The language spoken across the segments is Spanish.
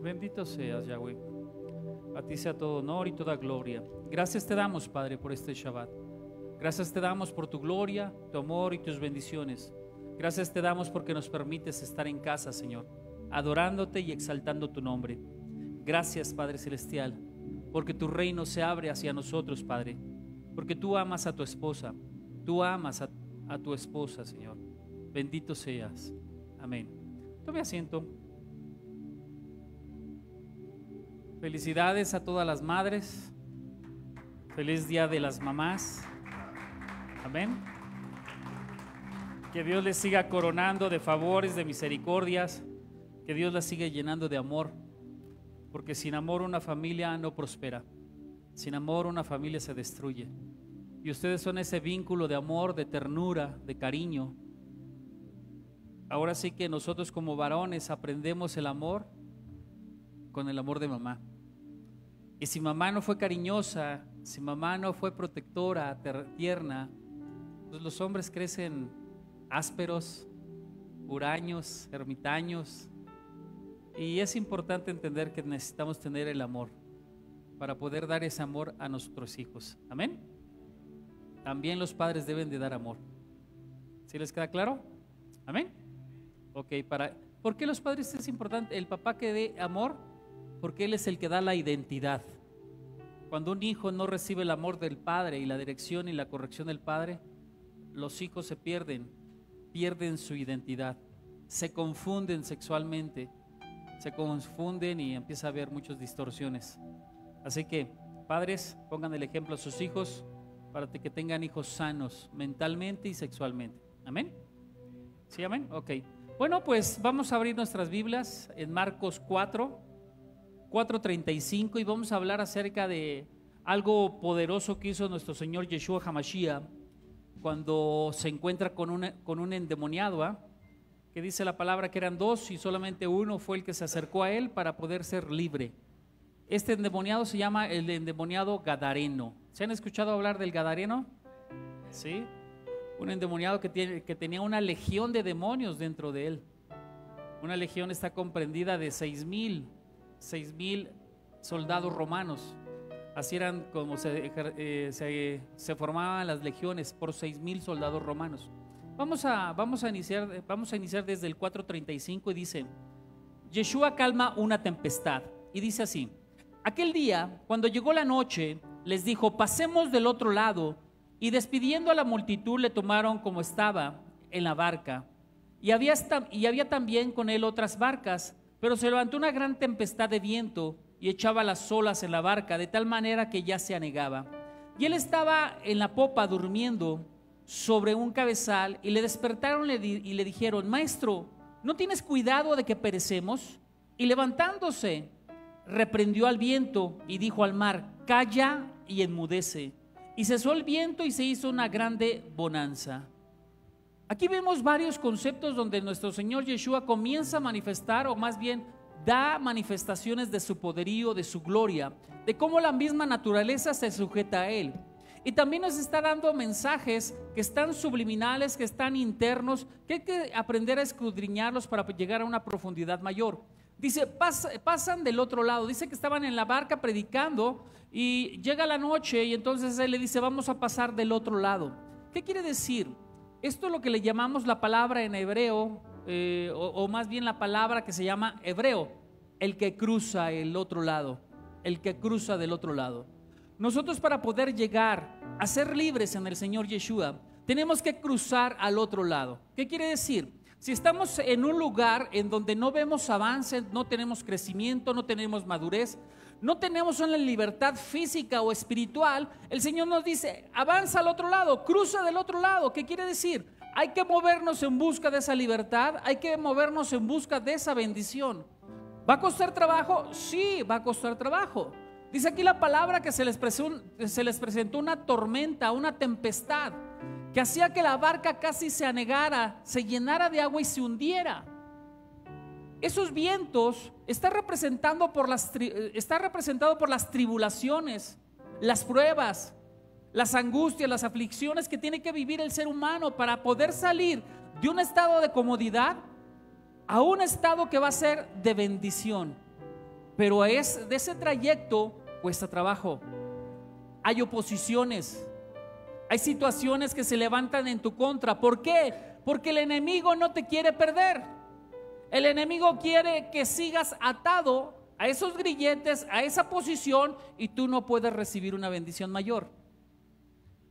Bendito seas, Yahweh. A ti sea todo honor y toda gloria. Gracias te damos, Padre, por este Shabbat. Gracias te damos por tu gloria, tu amor y tus bendiciones. Gracias te damos porque nos permites estar en casa, Señor, adorándote y exaltando tu nombre. Gracias, Padre Celestial, porque tu reino se abre hacia nosotros, Padre, porque tú amas a tu esposa, tú amas a tu esposa, Señor. Bendito seas. Amén. Tome asiento. Felicidades a todas las madres. Feliz Día de las Mamás. Amén. Que Dios les siga coronando de favores, de misericordias. Que Dios las siga llenando de amor. Porque sin amor una familia no prospera. Sin amor una familia se destruye. Y ustedes son ese vínculo de amor, de ternura, de cariño. Ahora sí que nosotros como varones aprendemos el amor con el amor de mamá. Y si mamá no fue cariñosa, si mamá no fue protectora, tierna, pues los hombres crecen ásperos, huraños, ermitaños. Y es importante entender que necesitamos tener el amor para poder dar ese amor a nuestros hijos. Amén. También los padres deben de dar amor. ¿Sí les queda claro? Amén. Ok, ¿por qué los padres es importante? El papá que dé amor, porque él es el que da la identidad. Cuando un hijo no recibe el amor del padre y la dirección y la corrección del padre, los hijos se pierden su identidad, se confunden sexualmente, se confunden y empieza a haber muchas distorsiones. Así que, padres, pongan el ejemplo a sus hijos para que tengan hijos sanos mentalmente y sexualmente. ¿Amén? ¿Sí, amén? Ok. Bueno, pues vamos a abrir nuestras Biblias en Marcos 4:35 y vamos a hablar acerca de algo poderoso que hizo nuestro Señor Yeshua HaMashiach cuando se encuentra con un endemoniado, que dice la palabra que eran dos y solamente uno fue el que se acercó a él para poder ser libre. Este endemoniado se llama el endemoniado Gadareno. ¿Se han escuchado hablar del Gadareno? Sí. Un endemoniado que tenía una legión de demonios dentro de él. Una legión está comprendida de 6,000 soldados romanos. Así eran como se formaban las legiones, por 6,000 soldados romanos. Vamos a iniciar desde el 4:35 y dice: Yeshua calma una tempestad. Y dice así: aquel día, cuando llegó la noche, les dijo: pasemos del otro lado. Y despidiendo a la multitud, le tomaron como estaba en la barca. Y había también con él otras barcas, pero se levantó una gran tempestad de viento y echaba las olas en la barca, de tal manera que ya se anegaba. Y él estaba en la popa durmiendo sobre un cabezal, y le despertaron y le dijeron: maestro, ¿no tienes cuidado de que perecemos? Y levantándose, reprendió al viento y dijo al mar: calla y enmudece. Y cesó el viento y se hizo una grande bonanza. Aquí vemos varios conceptos donde nuestro Señor Yeshua comienza a manifestar, o más bien da manifestaciones de su poderío, de su gloria, de cómo la misma naturaleza se sujeta a Él. Y también nos está dando mensajes que están subliminales, que están internos, que hay que aprender a escudriñarlos para llegar a una profundidad mayor. Dice, pasan del otro lado. Dice que estaban en la barca predicando y llega la noche y entonces él le dice: vamos a pasar del otro lado. ¿Qué quiere decir? Esto es lo que le llamamos la palabra en hebreo, o más bien la palabra que se llama hebreo, el que cruza el otro lado, el que cruza del otro lado. Nosotros, para poder llegar a ser libres en el Señor Yeshua, tenemos que cruzar al otro lado. ¿Qué quiere decir? Si estamos en un lugar en donde no vemos avance, no tenemos crecimiento, no tenemos madurez, no tenemos una libertad física o espiritual, el Señor nos dice: avanza al otro lado, cruza del otro lado. ¿Qué quiere decir? Hay que movernos en busca de esa libertad, hay que movernos en busca de esa bendición. ¿Va a costar trabajo? Sí, va a costar trabajo. Dice aquí la palabra que se les presentó una tormenta, una tempestad, que hacía que la barca casi se anegara, se llenara de agua y se hundiera. Esos vientos está representado por las tribulaciones, las pruebas, las angustias, las aflicciones que tiene que vivir el ser humano para poder salir de un estado de comodidad a un estado que va a ser de bendición. pero de ese trayecto cuesta trabajo. Hay oposiciones, hay situaciones que se levantan en tu contra. ¿Por qué? Porque el enemigo no te quiere perder. El enemigo quiere que sigas atado a esos grilletes, a esa posición, y tú no puedes recibir una bendición mayor.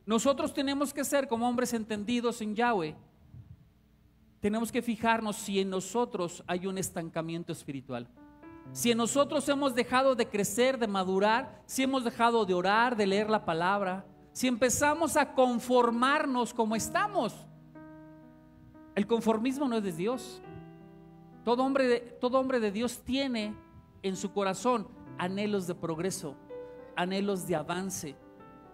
Nosotros tenemos que ser como hombres entendidos en Yahweh. Tenemos que fijarnos si en nosotros hay un estancamiento espiritual, si en nosotros hemos dejado de crecer, de madurar, si hemos dejado de orar, de leer la palabra, si empezamos a conformarnos como estamos. El conformismo no es de Dios. Todo hombre de Dios tiene en su corazón anhelos de progreso, anhelos de avance,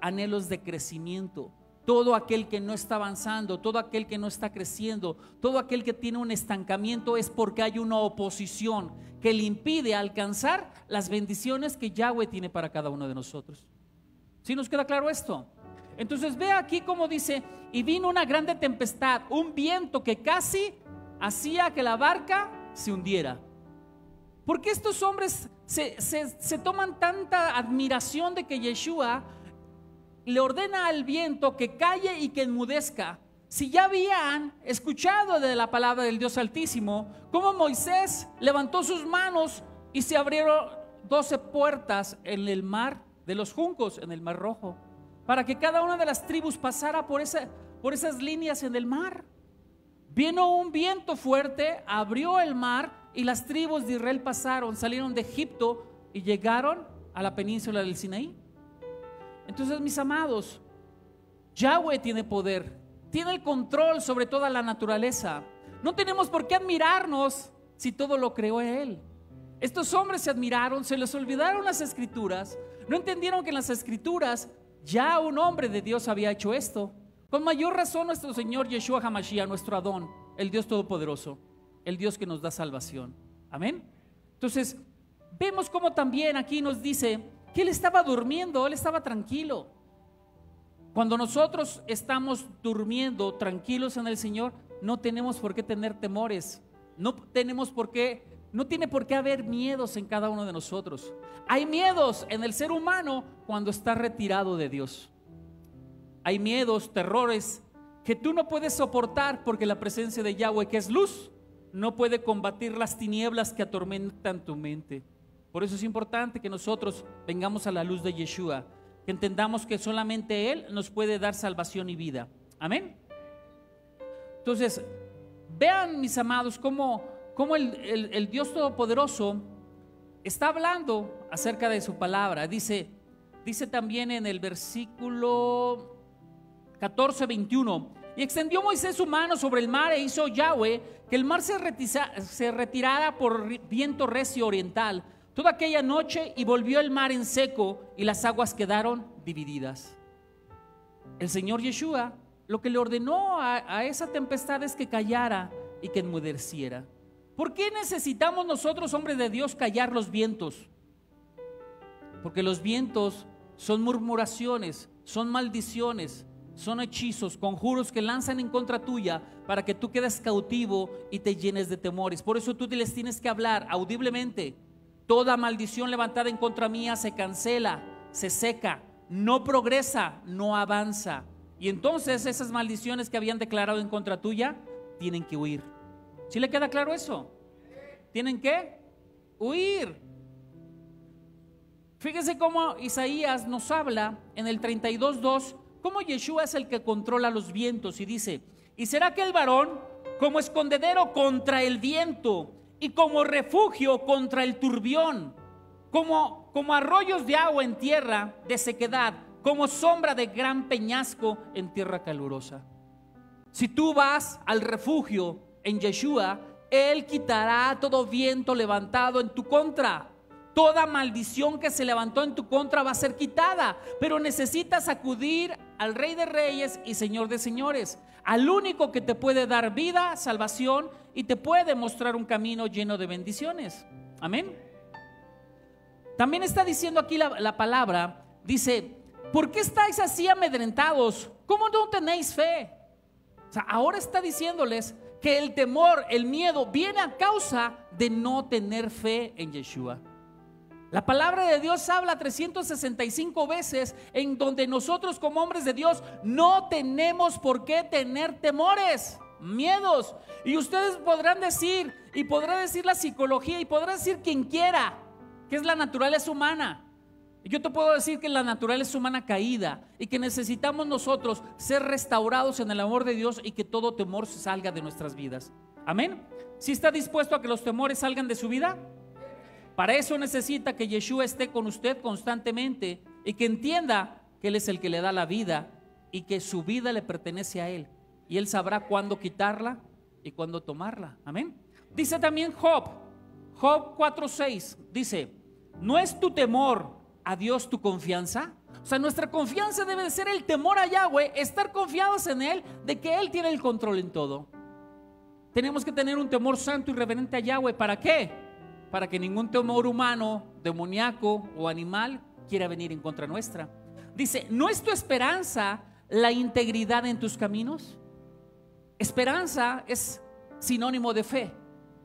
anhelos de crecimiento. Todo aquel que no está avanzando, todo aquel que no está creciendo, todo aquel que tiene un estancamiento es porque hay una oposición que le impide alcanzar las bendiciones que Yahweh tiene para cada uno de nosotros. ¿Sí nos queda claro esto? Entonces ve aquí como dice: y vino una grande tempestad, un viento que casi hacía que la barca se hundiera. ¿Por qué estos hombres se toman tanta admiración de que Yeshua le ordena al viento que calle y que enmudezca? Si ya habían escuchado de la palabra del Dios Altísimo, cómo Moisés levantó sus manos y se abrieron 12 puertas en el mar de los juncos, en el mar Rojo, para que cada una de las tribus pasara por esas líneas en el mar. Vino un viento fuerte, abrió el mar y las tribus de Israel pasaron, salieron de Egipto y llegaron a la península del Sinaí. Entonces, mis amados, Yahweh tiene poder, tiene el control sobre toda la naturaleza. No tenemos por qué admirarnos si todo lo creó Él. Estos hombres se admiraron, se les olvidaron las escrituras, no entendieron que en las escrituras ya un hombre de Dios había hecho esto. Con mayor razón nuestro Señor Yeshua HaMashiach, nuestro Adón, el Dios Todopoderoso, el Dios que nos da salvación. Amén. Entonces vemos cómo también aquí nos dice que Él estaba durmiendo, Él estaba tranquilo. Cuando nosotros estamos durmiendo tranquilos en el Señor, no tenemos por qué tener temores, no tiene por qué haber miedos en cada uno de nosotros. Hay miedos en el ser humano cuando está retirado de Dios. Hay miedos, terrores que tú no puedes soportar porque la presencia de Yahweh, que es luz, no puede combatir las tinieblas que atormentan tu mente. Por eso es importante que nosotros vengamos a la luz de Yeshua, que entendamos que solamente Él nos puede dar salvación y vida. Amén. Entonces, vean, mis amados, cómo el Dios Todopoderoso está hablando acerca de su palabra. Dice también en el versículo 14, 21: y extendió Moisés su mano sobre el mar e hizo Yahweh que el mar se retirara por viento recio oriental toda aquella noche, y volvió el mar en seco y las aguas quedaron divididas. El Señor Yeshua lo que le ordenó a esa tempestad es que callara y que enmudeciera. ¿Por qué necesitamos nosotros, hombres de Dios, callar los vientos? Porque los vientos son murmuraciones, son maldiciones, son hechizos, conjuros que lanzan en contra tuya para que tú quedes cautivo y te llenes de temores. Por eso tú les tienes que hablar audiblemente: toda maldición levantada en contra mía se cancela, se seca, no progresa, no avanza. Y entonces esas maldiciones que habían declarado en contra tuya tienen que huir. ¿Sí le queda claro eso? Tienen que huir. Fíjese cómo Isaías nos habla en el 32:2, cómo Yeshua es el que controla los vientos, y dice: y será aquel varón como escondedero contra el viento y como refugio contra el turbión, como arroyos de agua en tierra de sequedad, como sombra de gran peñasco en tierra calurosa. Si tú vas al refugio en Yeshua, Él quitará todo viento levantado en tu contra. Toda maldición que se levantó en tu contra va a ser quitada, pero necesitas acudir al Rey de Reyes y Señor de Señores, al único que te puede dar vida, salvación y te puede mostrar un camino lleno de bendiciones. Amén. También está diciendo aquí la palabra, dice: ¿por qué estáis así amedrentados? ¿Cómo no tenéis fe? O sea, ahora está diciéndoles que el temor, el miedo viene a causa de no tener fe en Yeshua. La palabra de Dios habla 365 veces en donde nosotros como hombres de Dios no tenemos por qué tener temores, miedos. Y ustedes podrán decir, y podrá decir la psicología, y podrá decir quien quiera, que es la naturaleza humana. Yo te puedo decir que la naturaleza humana caída y que necesitamos nosotros ser restaurados en el amor de Dios y que todo temor salga de nuestras vidas. Amén. ¿Sí está dispuesto a que los temores salgan de su vida? Para eso necesita que Yeshua esté con usted constantemente y que entienda que Él es el que le da la vida y que su vida le pertenece a Él. Y Él sabrá cuándo quitarla y cuándo tomarla. Amén. Dice también Job 4:6, dice: ¿no es tu temor a Dios tu confianza? O sea, nuestra confianza debe de ser el temor a Yahweh, estar confiados en Él, de que Él tiene el control en todo. Tenemos que tener un temor santo y reverente a Yahweh. ¿Para qué? Para que ningún temor humano, demoníaco o animal quiera venir en contra nuestra. Dice: ¿no es tu esperanza la integridad en tus caminos? Esperanza es sinónimo de fe,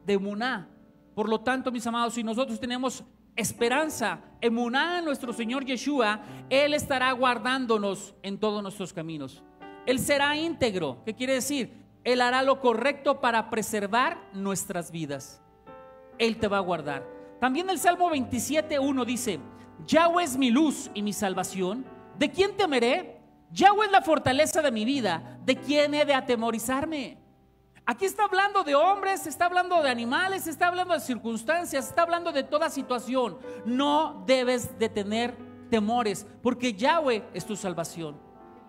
de emuná. Por lo tanto, mis amados, si nosotros tenemos esperanza, emuná en nuestro Señor Yeshua, Él estará guardándonos en todos nuestros caminos. Él será íntegro. ¿Qué quiere decir? Él hará lo correcto para preservar nuestras vidas. Él te va a guardar. También el Salmo 27:1 dice: Yahweh es mi luz y mi salvación, ¿de quién temeré? Yahweh es la fortaleza de mi vida, ¿de quién he de atemorizarme? Aquí está hablando de hombres, está hablando de animales, está hablando de circunstancias, está hablando de toda situación. No debes de tener temores, porque Yahweh es tu salvación.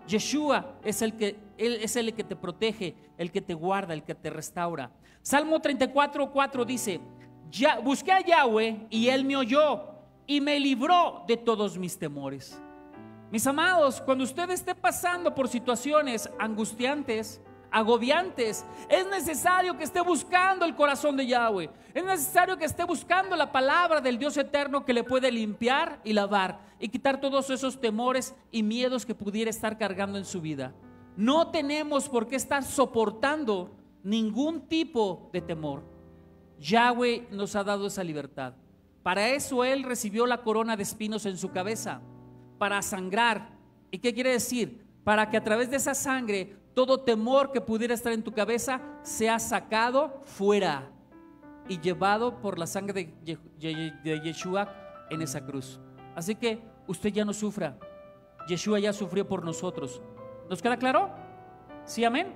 Yeshua es el que te protege, el que te guarda, el que te restaura. Salmo 34:4 dice: busqué a Yahweh y Él me oyó y me libró de todos mis temores. Mis amados, cuando usted esté pasando por situaciones angustiantes, agobiantes, es necesario que esté buscando el corazón de Yahweh. Es necesario que esté buscando la palabra del Dios eterno, que le puede limpiar y lavar y quitar todos esos temores y miedos que pudiera estar cargando en su vida. No tenemos por qué estar soportando ningún tipo de temor. Yahweh nos ha dado esa libertad. Para eso Él recibió la corona de espinos en su cabeza, para sangrar. ¿Y qué quiere decir? Para que a través de esa sangre todo temor que pudiera estar en tu cabeza sea sacado fuera y llevado por la sangre de Yeshua en esa cruz. Así que usted ya no sufra. Yeshua ya sufrió por nosotros. ¿Nos queda claro? ¿Sí, amén?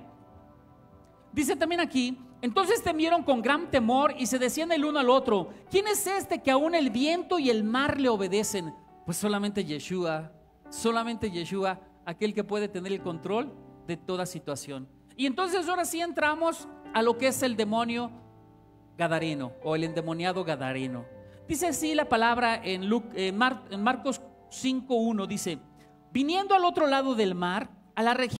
Dice también aquí: entonces temieron con gran temor y se decían el uno al otro: ¿quién es este que aún el viento y el mar le obedecen? Pues solamente Yeshua, aquel que puede tener el control de toda situación. Y entonces ahora sí entramos a lo que es el demonio gadareno o el endemoniado gadareno. Dice así la palabra en Marcos 5:1, dice: viniendo al otro lado del mar, a la región